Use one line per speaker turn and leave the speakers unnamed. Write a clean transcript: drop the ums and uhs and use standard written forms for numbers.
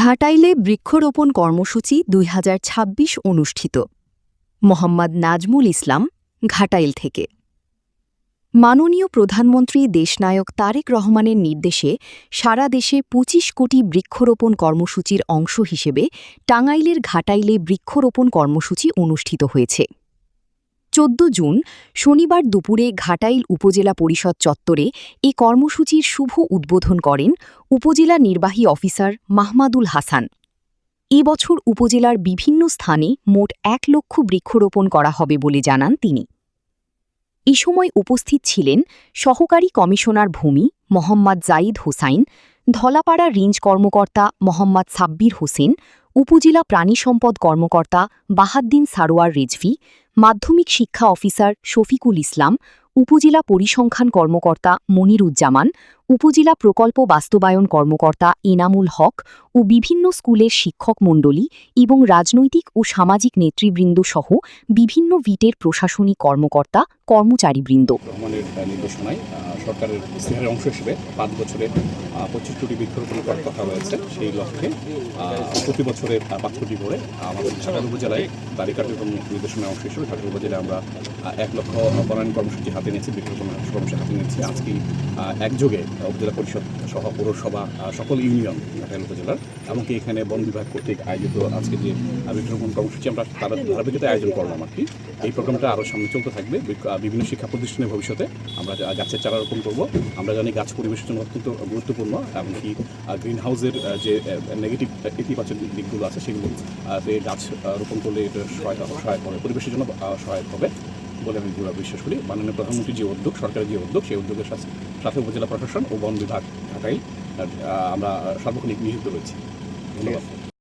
ঘাটাইলে বৃক্ষরোপণ কর্মসূচি ২০২৬ অনুষ্ঠিত। মোহাম্মদ নাজমুল ইসলাম, ঘাটাইল থেকে। মাননীয় প্রধানমন্ত্রী দেশনায়ক তারেক রহমানের নির্দেশে সারা দেশে ২৫ কোটি বৃক্ষরোপণ কর্মসূচির অংশ হিসেবে টাঙ্গাইলের ঘাটাইলে বৃক্ষরোপণ কর্মসূচি অনুষ্ঠিত হয়েছে। ১৪ জুন শনিবার দুপুরে ঘাটাইল উপজেলা পরিষদ চত্বরে এ কর্মসূচির শুভ উদ্বোধন করেন উপজেলা নির্বাহী অফিসার মাহমাদুল হাসান। এ বছর উপজেলার বিভিন্ন স্থানে মোট ১ লক্ষ বৃক্ষরোপণ করা হবে বলে জানান তিনি। এ সময় উপস্থিত ছিলেন সহকারী কমিশনার ভূমি মোহাম্মদ জাইদ হোসাইন, ধলাপাড়া রেঞ্জ কর্মকর্তা মোহাম্মদ সাব্বির হোসেন, উপজেলা প্রাণী সম্পদ কর্মকর্তা বাহাদ্দিন সারোয়ার রেজভী, মাধ্যমিক শিক্ষা অফিসার শফিকুল ইসলাম, উপজেলা পরিসংখ্যান কর্মকর্তা মনিরুজ্জামান, উপজেলা প্রকল্প বাস্তবায়ন কর্মকর্তা এনামুল হক ও বিভিন্ন স্কুলের শিক্ষক মণ্ডলী এবং রাজনৈতিক ও সামাজিক নেতৃবৃন্দ সহ বিভিন্ন ভিটের প্রশাসনিক কর্মকর্তা কর্মচারীবৃন্দ।
নির্দেশনায় সরকারের ইস্তেহারের অংশ হিসেবে ৫ বছরে ২৫ কোটি বৃক্ষরোপণ করার কথা রয়েছে। সেই লক্ষ্যে প্রতি বছরে ৫ কোটি করে আমাদের ঘাটাইল উপজেলায় তারই কার্যক্রম নির্দেশনার অংশ হিসেবে ঘাটাইল উপজেলায় আমরা ১ লক্ষ বনায়ন কর্মসূচি হাতে নিয়েছি, বৃক্ষরোপণ কর্মসূচি হাতে নিয়েছি। আজকে একযোগে উপজেলা পরিষদ সহ পৌরসভা সকল ইউনিয়ন ঘাটাইল উপজেলার, এমনকি এখানে বন বিভাগ কর্তৃক আয়োজিত আজকে যে বৃক্ষরোপণ কর্মসূচি আমরা তার ধারাবাহিকতায় আয়োজন করলাম আর কি। এই প্রোগ্রামটা আরও সামনে চলতে থাকবে। বিভিন্ন শিক্ষা প্রতিষ্ঠানের ভবিষ্যতে আমরা গাছের চারা রোপণ করব। আমরা জানি গাছ পরিবেশের জন্য অত্যন্ত গুরুত্বপূর্ণ, এমনকি গ্রিন হাউসের যে নেগেটিভ ইতিবাচক দিকগুলো আছে সেগুলো গাছ রোপণ করলে এটা সহায়ক হবে, পরিবেশের জন্য সহায়ক হবে বলে আমি বিশ্বাস করি। মাননীয় প্রধানমন্ত্রীর যে উদ্যোগ, সরকারের যে উদ্যোগ, সেই উদ্যোগের সাথে উপজেলা প্রশাসন ও বন বিভাগ ঘাটাইল আমরা সার্বক্ষণিক নিয়োজিত রয়েছি। ধন্যবাদ।